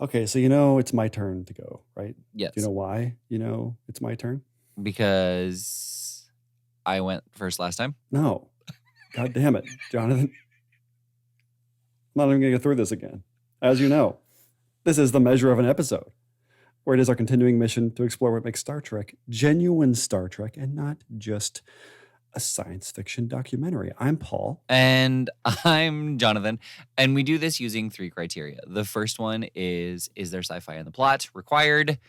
Okay, so it's my turn to go, right? Yes. Do you know why it's my turn? Because I went first last time? No. God damn it, Jonathan. I'm not even going to go through this again. As you know, this is the measure of an episode, where it is our continuing mission to explore what makes Star Trek genuine Star Trek and not just a science fiction documentary. I'm Paul. And I'm Jonathan. And we do this using 3 criteria. The first one is there sci-fi in the plot? Required.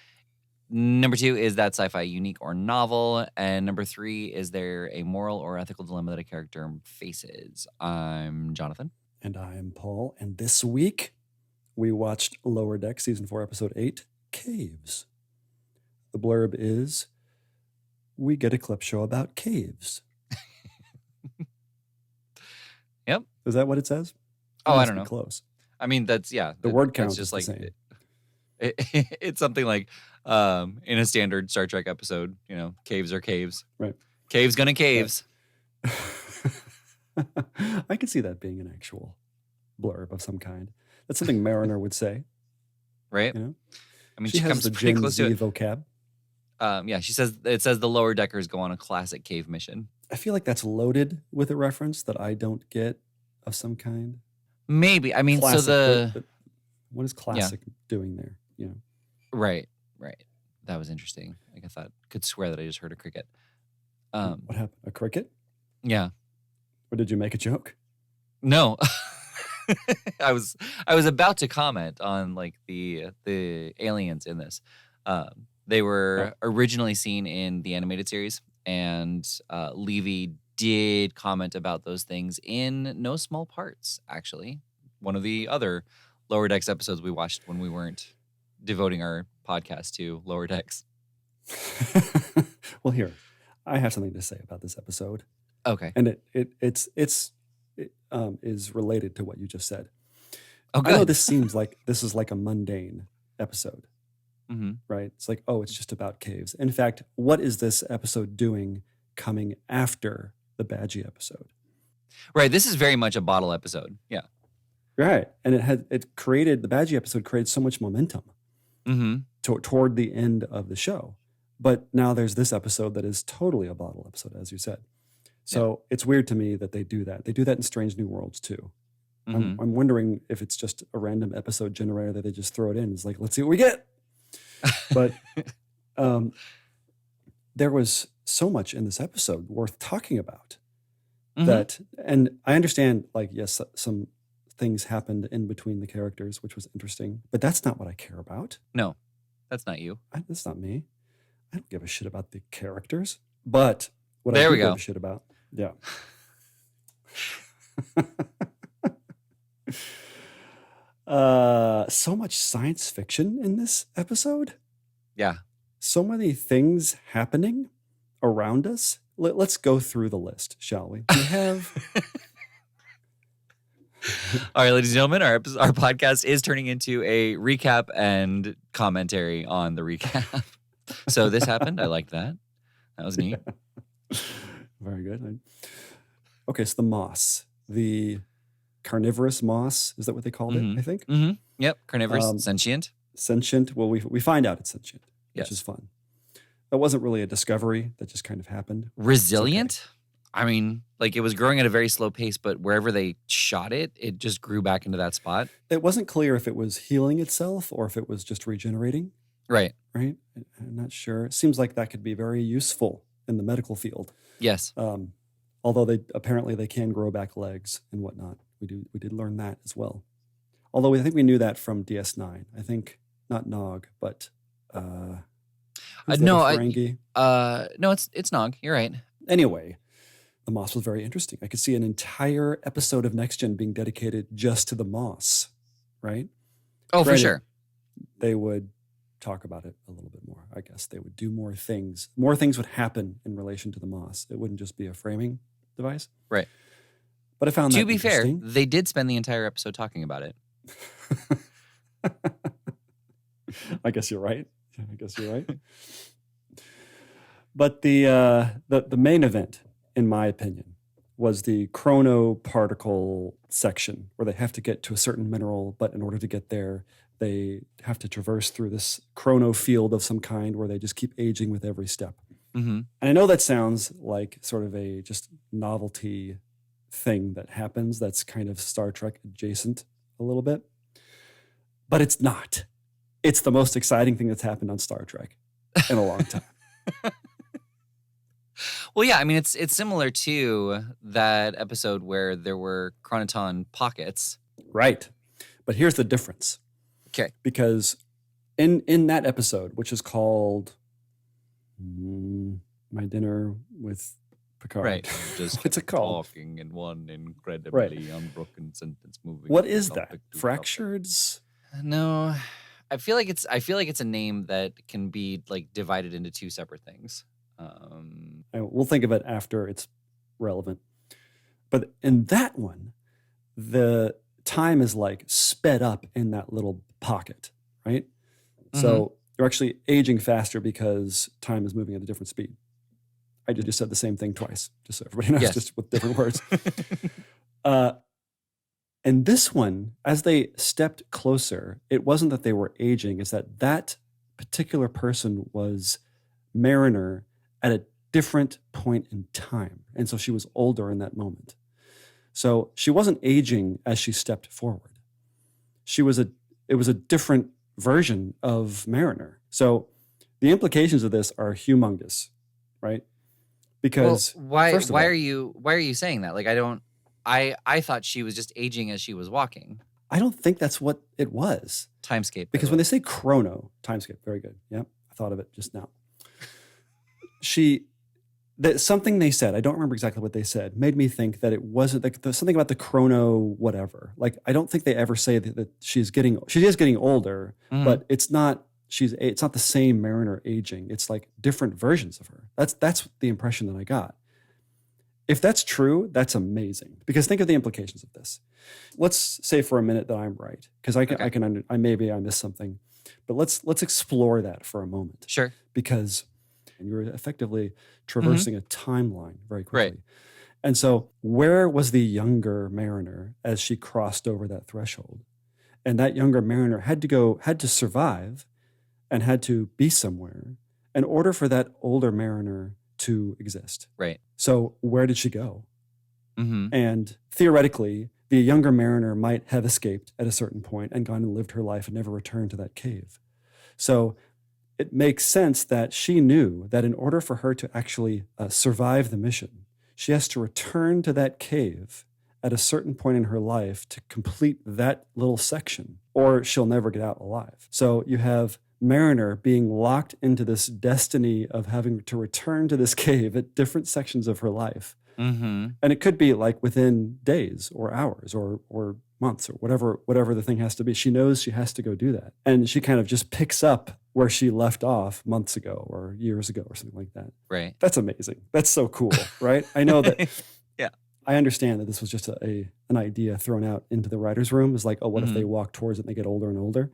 Number 2, is that sci-fi unique or novel? And number 3, is there a moral or ethical dilemma that a character faces? I'm Jonathan. And I'm Paul. And this week, we watched Lower Decks Season 4, Episode 8, Caves. The blurb is, we get a clip show about caves. Yep. Is that what it says? Oh, I don't know. Close. I mean, that's, yeah. The word count is just the like, same. It's something like in a standard Star Trek episode, caves are caves. Right. Caves gonna caves. Right. I could see that being an actual blurb of some kind. That's something Mariner would say. Right? I mean, she has comes the pretty Gen close Z to it. vocab. Yeah, it says the lower deckers go on a classic cave mission. I feel like that's loaded with a reference that I don't get of some kind. Maybe. I mean, classic, so what is classic doing there? Right. That was interesting. Like, I could swear that I just heard a cricket. What happened? A cricket? Yeah. Or did you make a joke? No. I was about to comment on like the aliens in this. They were originally seen in the animated series, and Levy did comment about those things in no small parts, actually. One of the other Lower Decks episodes we watched when we weren't devoting our podcast to Lower Decks. Well, here, I have something to say about this episode. Okay. And it is related to what you just said. Oh, good. I know this seems like this is like a mundane episode, right? It's like, it's just about caves. In fact, what is this episode doing coming after the Badgie episode? Right. This is very much a bottle episode. Yeah. Right. And the Badgie episode created so much momentum toward the end of the show. But now there's this episode that is totally a bottle episode, as you said. So it's weird to me that they do that. They do that in Strange New Worlds too. I'm wondering if it's just a random episode generator that they just throw it in. It's like, let's see what we get. But there was so much in this episode worth talking about that. And I understand, like, yes, some things happened in between the characters, which was interesting, but that's not what I care about. No, that's not you. That's not me. I don't give a shit about the characters, but what there I do we go. give a shit about. Yeah. So much science fiction in this episode. Yeah. So many things happening around us. Let's go through the list, shall we? We have... All right, ladies and gentlemen, our podcast is turning into a recap and commentary on the recap. So this happened. I liked that. That was neat. Very good. Okay, so the moss, the carnivorous moss, is that what they called it? I think. Yep, carnivorous, sentient. Sentient. Well, we find out it's sentient, yes. Which is fun. That wasn't really a discovery. That just kind of happened. Resilient. Okay. I mean, like, it was growing at a very slow pace, but wherever they shot it, it just grew back into that spot. It wasn't clear if it was healing itself or if it was just regenerating. Right. I'm not sure. It seems like that could be very useful in the medical field. Yes. Although they can grow back legs and whatnot. We did learn that as well. Although I think we knew that from DS9. I think not Nog, but no, it's Nog. You're right. Anyway, the moss was very interesting. I could see an entire episode of Next Gen being dedicated just to the moss, right? Oh, for sure. They would talk about it a little bit more. I guess they would do more things. More things would happen in relation to the moss. It wouldn't just be a framing device. Right. But I found that interesting. To be fair, they did spend the entire episode talking about it. I guess you're right. But the main event, in my opinion, was the chronoparticle section where they have to get to a certain mineral, but in order to get there, they have to traverse through this chrono field of some kind where they just keep aging with every step. And I know that sounds like sort of a just novelty thing that happens that's kind of Star Trek adjacent a little bit, but it's not. It's the most exciting thing that's happened on Star Trek in a long time. Well, yeah, I mean, it's similar to that episode where there were chronoton pockets. Right. But here's the difference. Okay. Because in that episode, which is called My Dinner with Picard. Right. Just what's it called? Talking in one incredibly unbroken sentence moving. What is that? Fractureds? No. I feel like it's a name that can be like divided into two separate things. We'll think of it after it's relevant. But in that one, the time is like sped up in that little pocket, right? So you're actually aging faster because time is moving at a different speed. I just said the same thing twice, just so everybody knows, just with different words. And this one, as they stepped closer, it wasn't that they were aging, it's that particular person was Mariner at a different point in time. And so she was older in that moment. So she wasn't aging as she stepped forward. It was a different version of Mariner. So the implications of this are humongous, right? Because why are you saying that? Like I thought she was just aging as she was walking. I don't think that's what it was. Timescape. Because when they say timescape, very good. Yep, I thought of it just now. Something they said, I don't remember exactly what they said, made me think that it wasn't like something about the chrono whatever. Like I don't think they ever say that she is getting older, but it's not the same Mariner aging. It's like different versions of her. That's the impression that I got. If that's true, that's amazing. Because think of the implications of this. Let's say for a minute that I'm right, because maybe I missed something, but let's explore that for a moment. Sure. Because you're effectively traversing a timeline very quickly. Right. And so where was the younger Mariner as she crossed over that threshold? And that younger Mariner had to survive and had to be somewhere in order for that older Mariner to exist. Right. So where did she go? And theoretically, the younger Mariner might have escaped at a certain point and gone and lived her life and never returned to that cave. So it makes sense that she knew that in order for her to actually survive the mission, she has to return to that cave at a certain point in her life to complete that little section, or she'll never get out alive. So you have Mariner being locked into this destiny of having to return to this cave at different sections of her life. And it could be like within days or hours or months or whatever the thing has to be. She knows she has to go do that. And she kind of just picks up where she left off months ago or years ago or something like that. Right. That's amazing. That's so cool, right? I know that. Yeah. I understand that this was just an idea thrown out into the writer's room. It's like, oh, what if they walk towards it and they get older and older?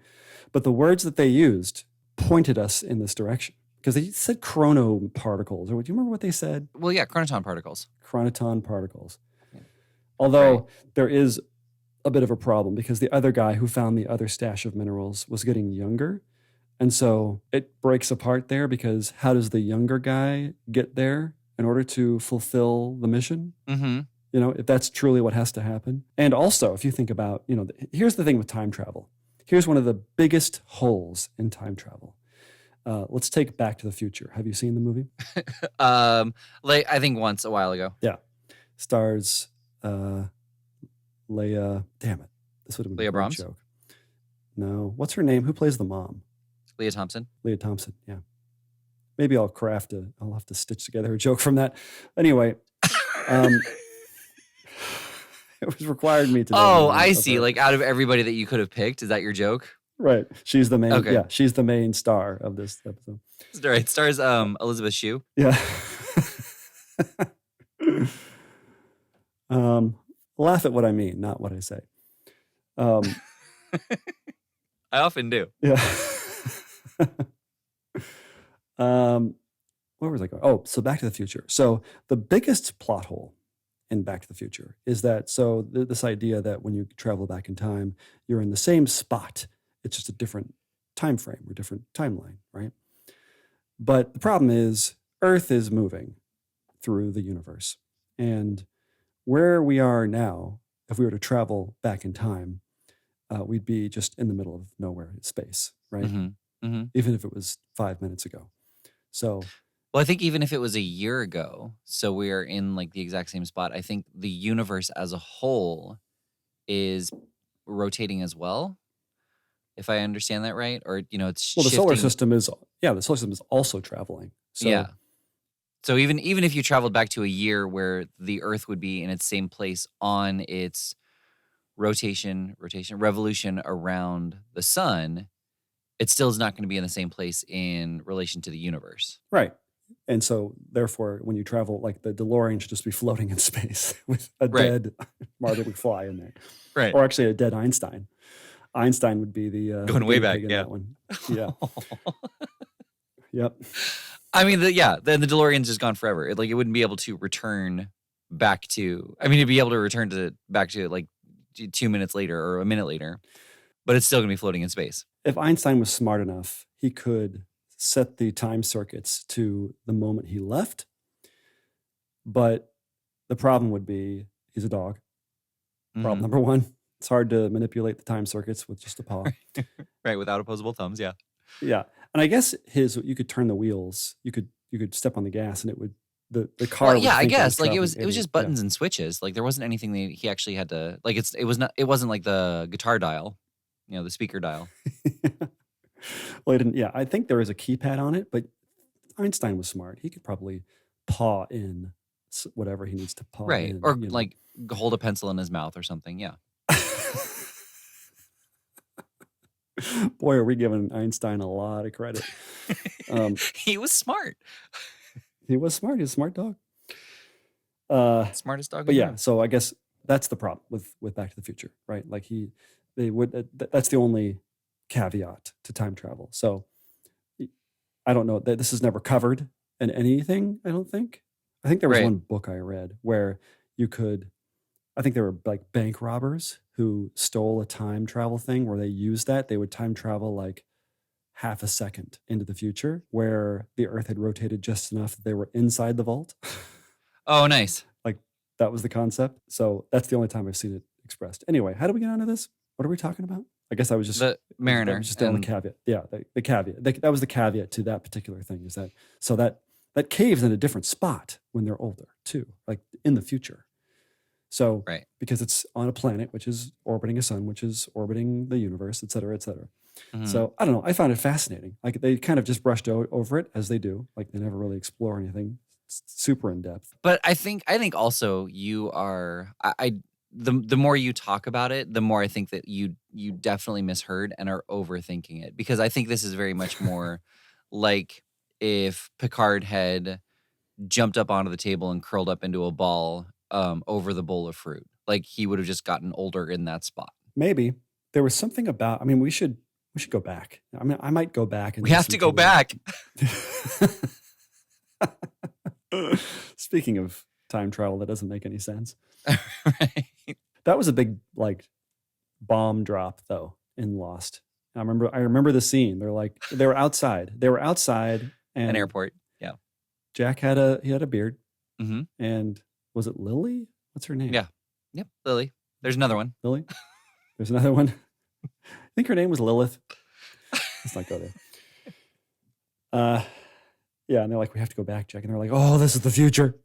But the words that they used pointed us in this direction. Because they said chrono particles. Or do you remember what they said? Well, yeah, chronoton particles. Chronoton particles. Yeah. Although there is a bit of a problem because the other guy who found the other stash of minerals was getting younger. And so it breaks apart there because how does the younger guy get there in order to fulfill the mission? You know, if that's truly what has to happen. And also, if you think about, here's the thing with time travel. Here's one of the biggest holes in time travel. Let's take Back to the Future. Have you seen the movie? Like I think once a while ago. Yeah. Stars Leia. Damn it. This would have been Leia a great Brahms? joke. No. What's her name? Who plays the mom? Leah Thompson. Leah Thompson, yeah. Maybe I'll have to stitch together a joke from that. Anyway, it was required me to know. Oh, I see. Like out of everybody that you could have picked, is that your joke? Right. She's the main. Okay. Yeah, she's the main star of this episode. Right. It stars Elizabeth Shue. Yeah. Laugh at what I mean, not what I say. I often do. Yeah. Where was I going? Oh, so Back to the Future. So the biggest plot hole in Back to the Future is that this idea that when you travel back in time, you're in the same spot It's just a different time frame or different timeline, right? But the problem is Earth is moving through the universe. And where we are now, if we were to travel back in time, we'd be just in the middle of nowhere in space, right? Even if it was 5 minutes ago. So, well, I think even if it was a year ago, so we are in like the exact same spot, I think the universe as a whole is rotating as well, if I understand that right. Or, it's well, the shifting. solar system is also traveling. So, yeah. So even if you traveled back to a year where the Earth would be in its same place on its revolution around the sun, it still is not going to be in the same place in relation to the universe. Right. And so, therefore, when you travel, like the DeLorean should just be floating in space with a dead Marty McFly in there. Right. Or actually a dead Einstein. Einstein would be the going way back in that one. Yeah. Yep. I mean, the DeLorean's just gone forever. It wouldn't be able to return back to. I mean, it'd be able to return back to like 2 minutes later or a minute later, but it's still gonna be floating in space. If Einstein was smart enough, he could set the time circuits to the moment he left. But the problem would be he's a dog. Problem number one: it's hard to manipulate the time circuits with just a paw. Right, without opposable thumbs. Yeah. Yeah, and I guess you could turn the wheels. You could step on the gas, and it would the car. Well, yeah, I guess it was just buttons and switches. Like there wasn't anything that he actually had to like. It wasn't like the guitar dial, the speaker dial. Well, he didn't. Yeah, I think there is a keypad on it, but Einstein was smart. He could probably paw in whatever he needs to paw right, in, or like hold a pencil in his mouth or something. Yeah. Boy, are we giving Einstein a lot of credit. He was smart. He was smart. He's a smart dog. Smartest dog. But yeah, so I guess that's the problem with Back to the Future, right? Like that's the only caveat to time travel. So I don't know that this is never covered in anything. I don't think. I think there was one book I read where I think there were like bank robbers who stole a time travel thing where they used that. They would time travel like half a second into the future where the Earth had rotated just enough that they were inside the vault. Oh, nice. Like that was the concept. So that's the only time I've seen it expressed. Anyway, how do we get onto this? What are we talking about? I guess I was just the Mariner. Just on the caveat. Yeah, the caveat. That was the caveat to that particular thing is that so that cave's in a different spot when they're older too, like in the future. So, because it's on a planet which is orbiting a sun, which is orbiting the universe, et cetera, et cetera. So, I don't know. I found it fascinating. Like they kind of just brushed over it as they do. Like they never really explore anything super in depth. But I think also you are. The more you talk about it, the more I think that you definitely misheard and are overthinking it. Because I think this is very much more like if Picard had jumped up onto the table and curled up into a ball over the bowl of fruit. Like he would have just gotten older in that spot. Maybe there was something about. I mean, we should go back. I mean, I might go back and we have to go back. Speaking of time travel, that doesn't make any sense. Right. That was a big like bomb drop though in Lost. I remember the scene. They were outside. And an airport. Yeah. Jack had a beard. Mm-hmm. And was it Lily? What's her name? Yeah. Yep. Lily. There's another one. Lily? There's another one. I think her name was Lilith. Let's not go there. Yeah, and they're like, we have to go back, Jack. And they're like, oh, this is the future.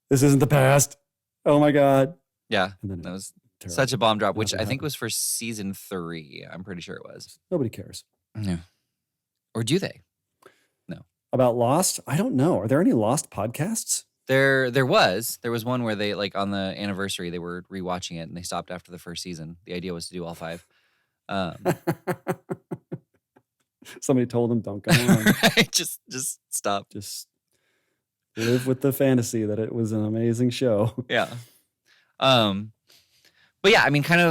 This isn't the past. Oh my God. Yeah. And then that was terrible. Such a bomb drop, which I think was for season 3. I'm pretty sure it was. Nobody cares. No. Or do they? No. About Lost? I don't know. Are there any Lost podcasts? There was one where they like on the anniversary they were rewatching it and they stopped after the first season. The idea was to do all 5. Somebody told them don't go on. Right? Just stop. Just live with the fantasy that it was an amazing show. Yeah. But yeah, I mean, kind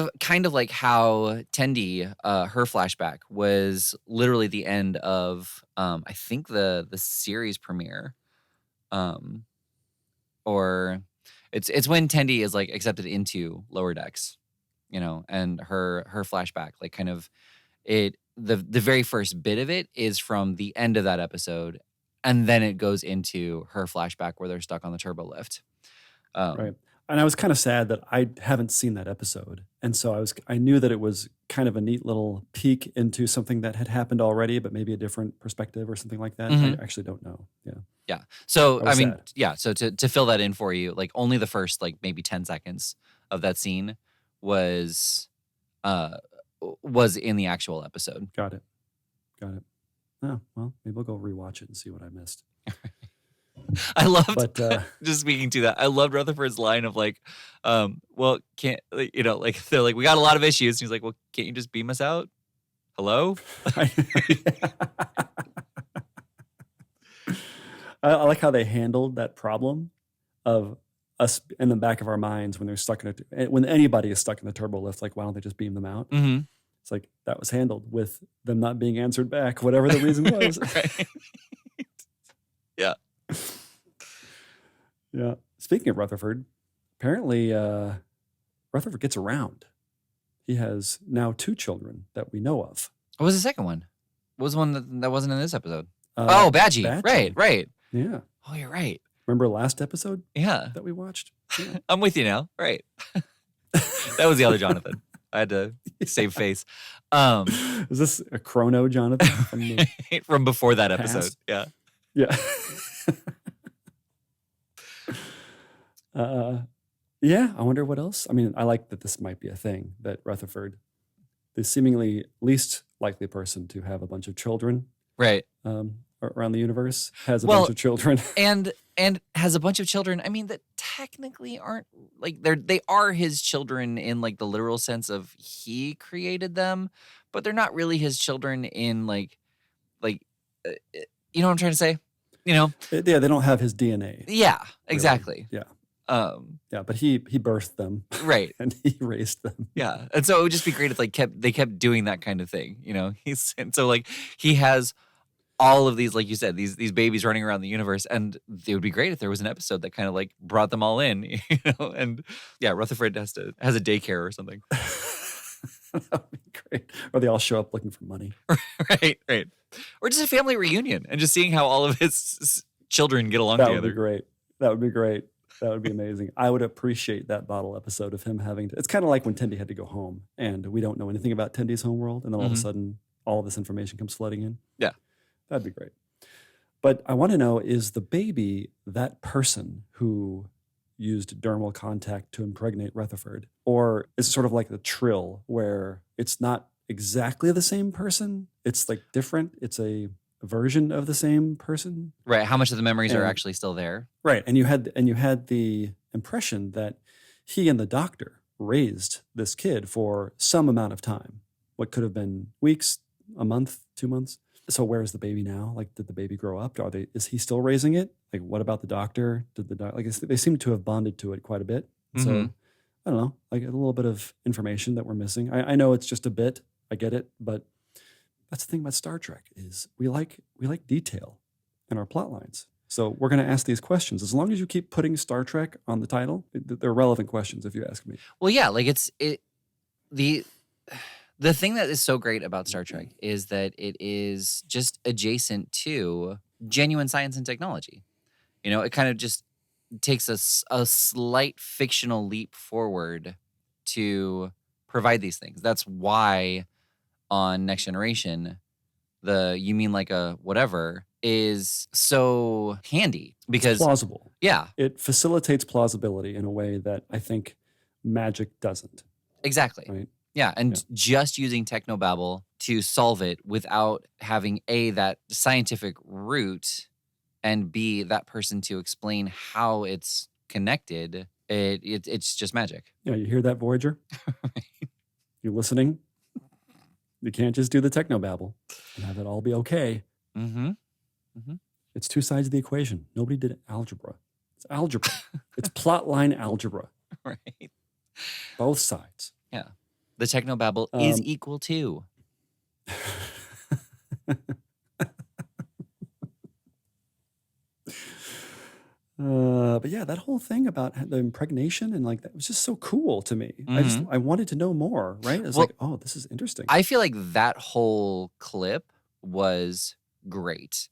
of like how Tendi, her flashback was literally the end of I think the series premiere. Or it's when Tendi is like accepted into Lower Decks, and her flashback like kind of the very first bit of it is from the end of that episode, and then it goes into her flashback where they're stuck on the turbo lift. Right. And I was kind of sad that I haven't seen that episode. And so I knew that it was kind of a neat little peek into something that had happened already, but maybe a different perspective or something like that. I actually don't know. Yeah. Yeah. So, I mean, sad. yeah. So to fill that in for you, like only the first like maybe 10 seconds of that scene was in the actual episode. Got it. Oh, well, maybe we'll go rewatch it and see what I missed. I loved, just speaking to that, I loved Rutherford's line of like, well, can't, you know, like they're like, we got a lot of issues. And he's like, well, can't you just beam us out? Hello? I like how they handled that problem of us in the back of our minds when they're stuck when anybody is stuck in the turbo lift, like, why don't they just beam them out? Mm-hmm. It's like that was handled with them not being answered back, whatever the reason was. Right. Yeah. Yeah. Speaking of Rutherford, apparently Rutherford gets around. He has now 2 children that we know of. What was the second one? What was the one that wasn't in this episode? Badgie. Right. Yeah. Oh, you're right. Remember last episode? Yeah. That we watched? Yeah. I'm with you now. Right. That was the other Jonathan. I had to save face. Is this a chrono Jonathan from before that past? episode? Yeah. Yeah. Yeah, I wonder what else. I mean, I like that this might be a thing, that Rutherford, the seemingly least likely person to have a bunch of children, right, around the universe, has a bunch of children, and has a bunch of children. I mean, that technically aren't like they are his children in like the literal sense of he created them, but they're not really his children in like you know what I'm trying to say? You know? Yeah, they don't have his DNA. Yeah, exactly. Really. Yeah. Yeah, but he birthed them, right, and he raised them. Yeah, and so it would just be great if like they kept doing that kind of thing, you know. And so like he has all of these, like you said, these babies running around the universe, and it would be great if there was an episode that kind of like brought them all in, you know. And yeah, Rutherford has a daycare or something. That would be great. Or they all show up looking for money. Right. Or just a family reunion and just seeing how all of his children get along together. That would be great. That would be amazing. I would appreciate that bottle episode of him having to. It's kind of like when Tendy had to go home and we don't know anything about Tendy's homeworld, and then all of a sudden all of this information comes flooding in. Yeah. That'd be great. But I want to know, is the baby that person who used dermal contact to impregnate Rutherford? Or is it sort of like the Trill, where it's not exactly the same person? It's like different. It's a version of the same person. Right. How much of the memories are actually still there? Right. And you had the impression that he and the doctor raised this kid for some amount of time. What could have been weeks, a month, 2 months. So where is the baby now? Like, did the baby grow up? Is he still raising it? Like, what about the doctor? They seem to have bonded to it quite a bit. So I don't know, like a little bit of information that we're missing. I know it's just a bit. I get it, but that's the thing about Star Trek is we like detail in our plot lines. So we're going to ask these questions. As long as you keep putting Star Trek on the title, they're relevant questions if you ask me. Well, yeah, like the thing that is so great about Star Trek is that it is just adjacent to genuine science and technology. You know, it kind of just takes a slight fictional leap forward to provide these things. That's why on Next Generation, the you mean like a whatever is so handy because it's plausible. Yeah. It facilitates plausibility in a way that I think magic doesn't. Exactly. Right? Yeah, and just using technobabble to solve it without having A, that scientific root, and B, that person to explain how it's connected, it's just magic. Yeah, you hear that, Voyager? Right. You're listening? You can't just do the technobabble and have it all be okay. It's 2 sides of the equation. Nobody did algebra. It's algebra. It's plotline algebra. Right. Both sides. Yeah. The technobabble is equal to. but yeah, that whole thing about the impregnation and like that was just so cool to me. Mhm. I wanted to know more, right? It's Well, like, oh, this is interesting. I feel like that whole clip was great,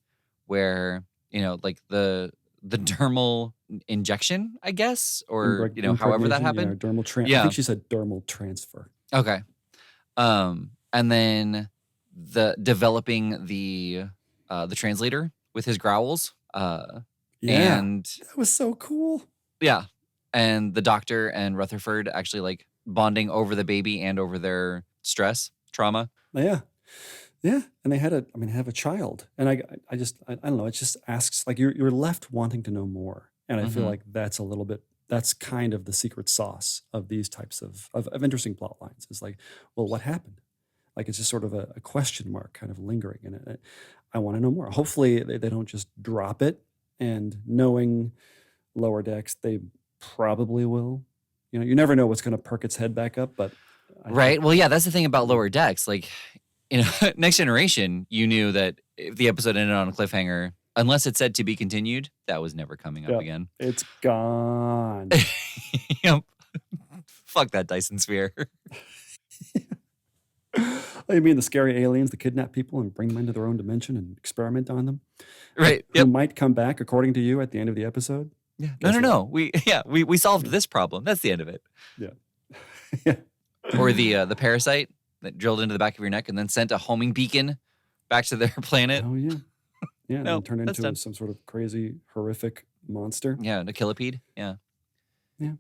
where like the dermal injection, I guess, or however that Impregnation, yeah, happened. I Yeah. think she said dermal transfer. Okay. And then the developing the translator with his growls. Yeah, And that was so cool. yeah, and the doctor and Rutherford actually like bonding over the baby and over their stress trauma. Yeah. Yeah, and they had have a child, and I don't know. It just asks like you're left wanting to know more, and I feel Mhm. like that's kind of the secret sauce of these types of interesting plot lines. Is like, well, what happened? Like it's just sort of a question mark, kind of lingering in it. I want to know more. Hopefully, they don't just drop it. And knowing Lower Decks, they probably will. You never know what's going to perk its head back up, but Right. Well, yeah, that's the thing about Lower Decks. Like, Next Generation, you knew that if the episode ended on a cliffhanger, unless it said to be continued, that was never coming up again. It's gone. Yep. Fuck that Dyson sphere. Oh, you mean the scary aliens that kidnap people and bring them into their own dimension and experiment on them? Right. Who might come back, according to you, at the end of the episode? Yeah. No. We solved this problem. That's the end of it. Yeah. Yeah. Or the parasite that drilled into the back of your neck and then sent a homing beacon back to their planet. Oh, yeah. Yeah, and No, then turned that's into done. some sort of crazy, horrific monster. Yeah, a kilopede. Yeah. Yeah.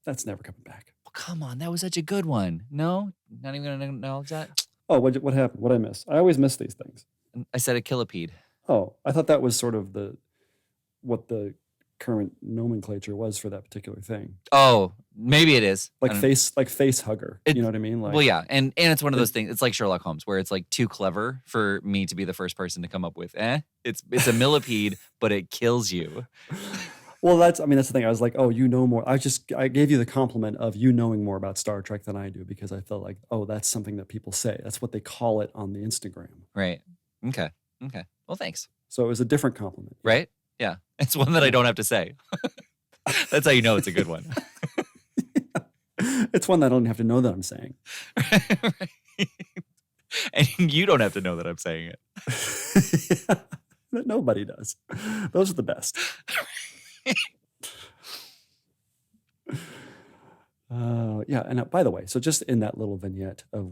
That's never coming back. Well, come on. That was such a good one. No? Not even going to acknowledge that? Oh, what happened? What'd I miss? I always miss these things. I said a kilopede. Oh, I thought that was sort of what the current nomenclature was for that particular thing. Oh, maybe it is. Like face hugger. You know what I mean? Like, well, yeah, and it's one of those things. It's like Sherlock Holmes, where it's like too clever for me to be the first person to come up with. It's a millipede, but it kills you. Well, that's the thing. I was like, oh, you know more. I gave you the compliment of you knowing more about Star Trek than I do because I felt like, oh, that's something that people say. That's what they call it on the Instagram. Right. Okay. Well, thanks. So it was a different compliment. Right? Yeah. It's one that I don't have to say. That's how you know it's a good one. It's one that I don't have to know that I'm saying. Right. And you don't have to know that I'm saying it. Yeah, but nobody does. Those are the best. Yeah, and by the way, so just in that little vignette of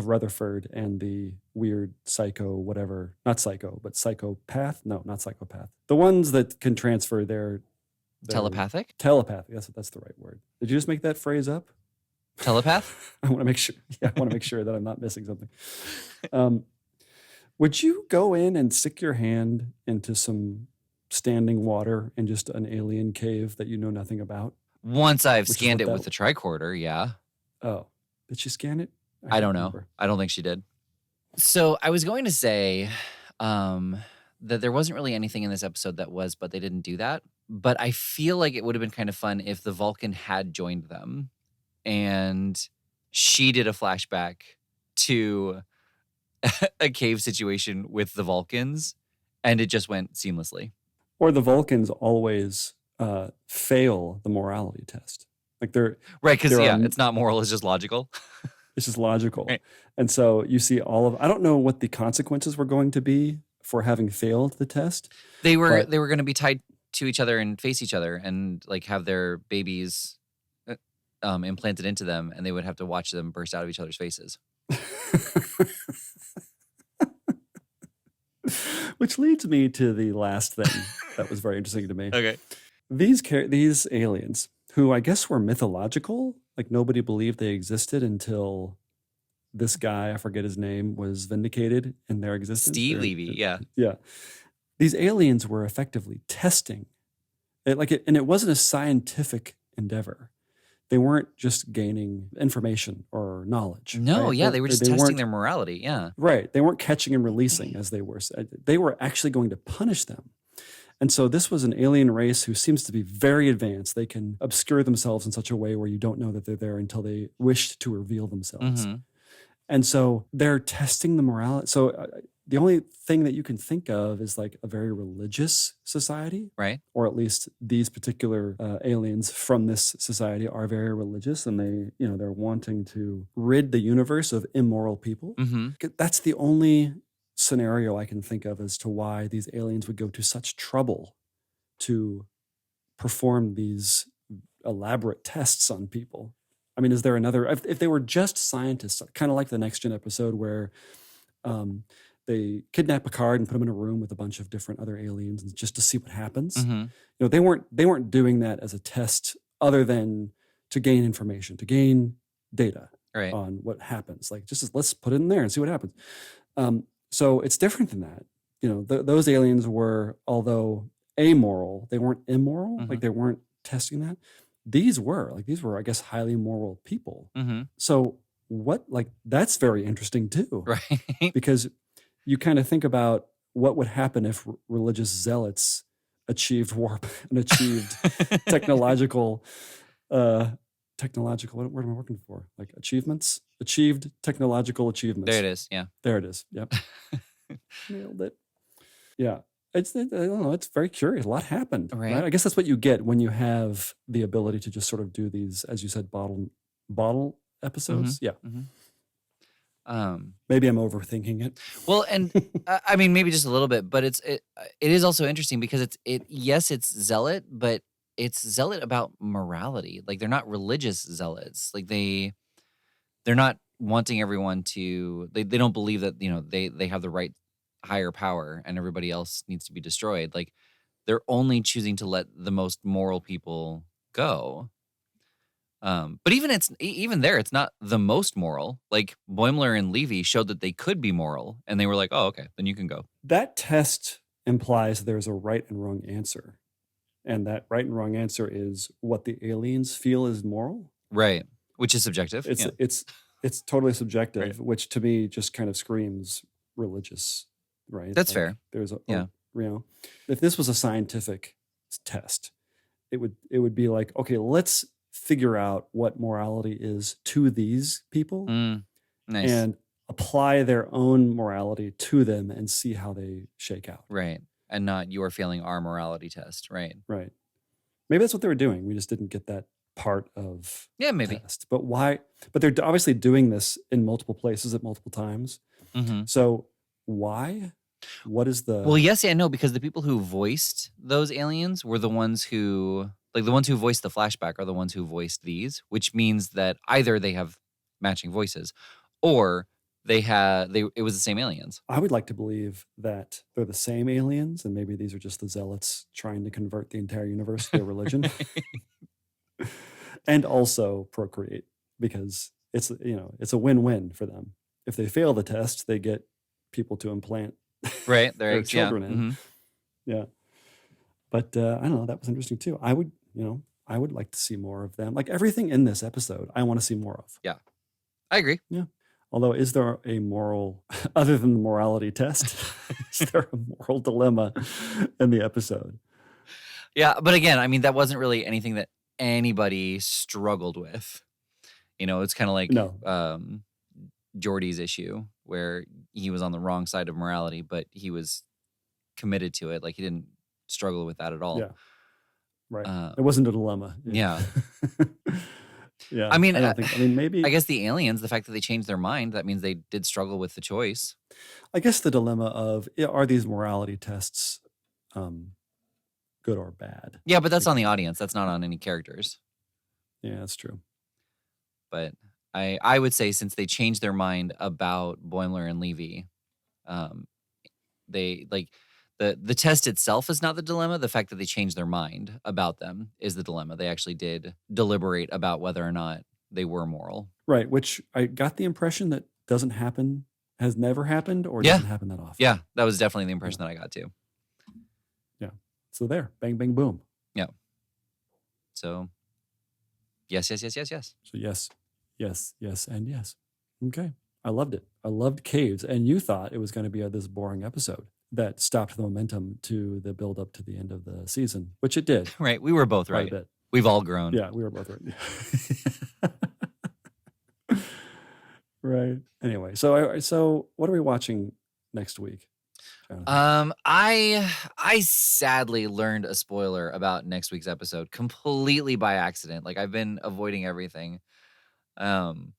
Rutherford and the weird not psycho, but psychopath. No, not psychopath. The ones that can transfer their Telepathic? Telepathic. That's the right word. Did you just make that phrase up? Telepath? I want to make sure. Yeah, I want to make sure that I'm not missing something. Would you go in and stick your hand into some standing water in just an alien cave that you know nothing about? Once I've scanned it with the tricorder, yeah. Oh, did she scan it? I don't know. I don't think she did. So I was going to say that there wasn't really anything in this episode that was, but they didn't do that. But I feel like it would have been kind of fun if the Vulcan had joined them and she did a flashback to a cave situation with the Vulcans and it just went seamlessly. Or the Vulcans always fail the morality test. Like they're right, because it's not moral, it's just logical. It's just logical. Right. And so you see I don't know what the consequences were going to be for having failed the test. They were going to be tied to each other and face each other and like have their babies implanted into them, and they would have to watch them burst out of each other's faces. Which leads me to the last thing that was very interesting to me. Okay. These aliens, who I guess were mythological, like nobody believed they existed until this guy, I forget his name, was vindicated in their existence. Steve Levy, yeah. Yeah. These aliens were effectively testing it, and it wasn't a scientific endeavor. They weren't just gaining information or knowledge. No, right? yeah, they were just testing their morality, yeah. Right. They weren't catching and releasing as they were. They were actually going to punish them. And so this was an alien race who seems to be very advanced. They can obscure themselves in such a way where you don't know that they're there until they wished to reveal themselves. Mm-hmm. And so they're testing the morality. So the only thing that you can think of is like a very religious society, Right. or at least these particular aliens from this society are very religious, and they're wanting to rid the universe of immoral people. Mm-hmm. That's the only scenario I can think of as to why these aliens would go to such trouble to perform these elaborate tests on people. I mean, is there another? If they were just scientists, kind of like the Next Gen episode where they kidnap Picard and put him in a room with a bunch of different other aliens just to see what happens. Mm-hmm. They weren't doing that as a test, other than to gain information, to gain data Right. on what happens. Like, just let's put it in there and see what happens. So it's different than that. Those aliens were, although amoral, they weren't immoral. Mm-hmm. Like, they weren't testing that. These were, I guess, highly moral people. Mm-hmm. So that's very interesting too. Right. Because you kind of think about what would happen if religious zealots achieved warp and achieved technological, what word am I working for? Like achievements? Achieved technological achievements. There it is. Yeah. There it is. Yep. Nailed it. Yeah. I don't know. It's very curious. A lot happened. Right. I guess that's what you get when you have the ability to just sort of do these, as you said, bottle episodes. Mm-hmm. Yeah. Mm-hmm. Maybe I'm overthinking it. Well, and I mean, maybe just a little bit, but it is also interesting because it's zealot, but it's zealot about morality. Like, they're not religious zealots. Like, they're not wanting everyone to. They don't believe that they have the right higher power and everybody else needs to be destroyed. Like, they're only choosing to let the most moral people go. But even there, it's not the most moral. Like, Boimler and Levy showed that they could be moral, and they were like, "Oh, okay, then you can go." That test implies there's a right and wrong answer, and that right and wrong answer is what the aliens feel is moral. Right, which is subjective. It's totally subjective, Right. Which to me just kind of screams religious, right? That's fair. There's Yeah. If this was a scientific test, it would be like, okay, let's figure out what morality is to these people Nice. and apply their own morality to them and see how they shake out. Right. And not you're failing our morality test. Right. Right. Maybe that's what they were doing. We just didn't get that part of maybe. test. But why? But they're obviously doing this in multiple places at multiple times. Mm-hmm. So why? What is the... Well, yes and no, because the people who voiced those aliens were the ones who... Like, the ones who voiced the flashback are the ones who voiced these, which means that either they have matching voices or it was the same aliens. I would like to believe that they're the same aliens, and maybe these are just the zealots trying to convert the entire universe to their religion. And also procreate, because it's a win-win for them. If they fail the test, they get people to implant their children in. Mm-hmm. Yeah. But I don't know, that was interesting too. I would like to see more of them. Like, everything in this episode, I want to see more of. Yeah. I agree. Yeah. Although, is there a moral, other than the morality test, is there a moral dilemma in the episode? Yeah, but again, I mean, that wasn't really anything that anybody struggled with. It's kind of like Geordi's issue, where he was on the wrong side of morality, but he was committed to it. Like, he didn't struggle with that at all. Yeah. Right. It wasn't a dilemma. Yeah. Yeah. I mean, maybe... I guess the aliens, the fact that they changed their mind, that means they did struggle with the choice. I guess the dilemma of, are these morality tests good or bad? Yeah, but that's on the audience. That's not on any characters. Yeah, that's true. But I would say, since they changed their mind about Boimler and Levy, they like... The test itself is not the dilemma. The fact that they changed their mind about them is the dilemma. They actually did deliberate about whether or not they were moral. Right, which I got the impression that doesn't happen, has never happened, or doesn't happen that often. Yeah, that was definitely the impression that I got too. Yeah. So there, bang, bang, boom. Yeah. So, yes. So yes, and yes. Okay. I loved it. I loved caves. And you thought it was going to be this boring episode that stopped the momentum to the build up to the end of the season, which it did. Right. We were both right. We've all grown. Yeah, we were both right. Right. Anyway, so what are we watching next week, Jonathan? I sadly learned a spoiler about next week's episode completely by accident. Like I've been avoiding everything. Um,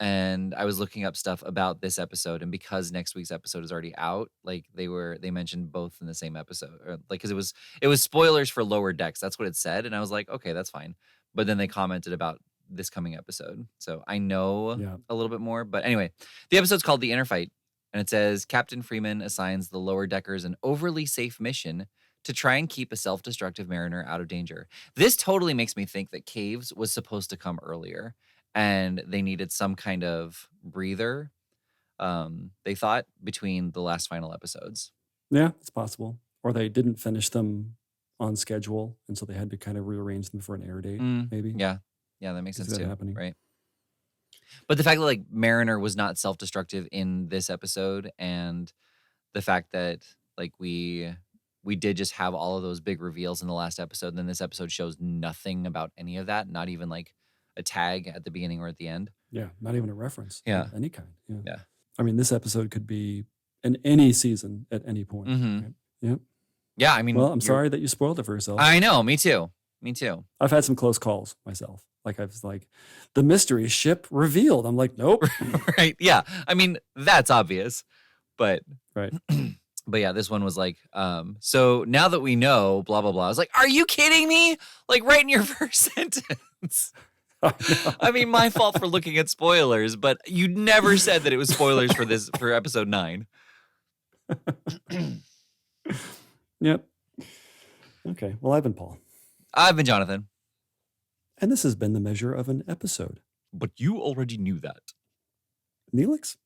and I was looking up stuff about this episode, and because next week's episode is already out, like they mentioned both in the same episode, or like because it was spoilers for Lower Decks. That's what it said, and I was like, okay, that's fine. But then they commented about this coming episode, so I know Yeah. a little bit more. But anyway, the episode's called The Inner Fight, and it says Captain Freeman assigns the Lower Deckers an overly safe mission to try and keep a self-destructive mariner out of danger. This totally makes me think that Caves was supposed to come earlier and they needed some kind of breather, they thought, between the last final episodes. Yeah, it's possible. Or they didn't finish them on schedule, and so they had to kind of rearrange them for an air date, maybe. Yeah, that makes Is sense that too, happening? right? But the fact that like Mariner was not self-destructive in this episode, and the fact that like we did just have all of those big reveals in the last episode, and then this episode shows nothing about any of that, not even like a tag at the beginning or at the end. Yeah, not even a reference Yeah. of any kind. Yeah. I mean, this episode could be in any season at any point. Right? Yep. Yeah, I mean, Well, I'm sorry that you spoiled it for yourself. I know, me too. I've had some close calls myself. Like I was like, the mystery ship revealed. I'm like, nope. Right. Yeah. I mean, that's obvious. But Right. but yeah, this one was like, so now that we know, blah, blah, blah. I was like, are you kidding me? Like right in your first sentence. I mean, my fault for looking at spoilers, but you never said that it was spoilers for episode 9. Yep. Okay. Well, I've been Paul. I've been Jonathan. And this has been The Measure of an Episode. But you already knew that. Neelix?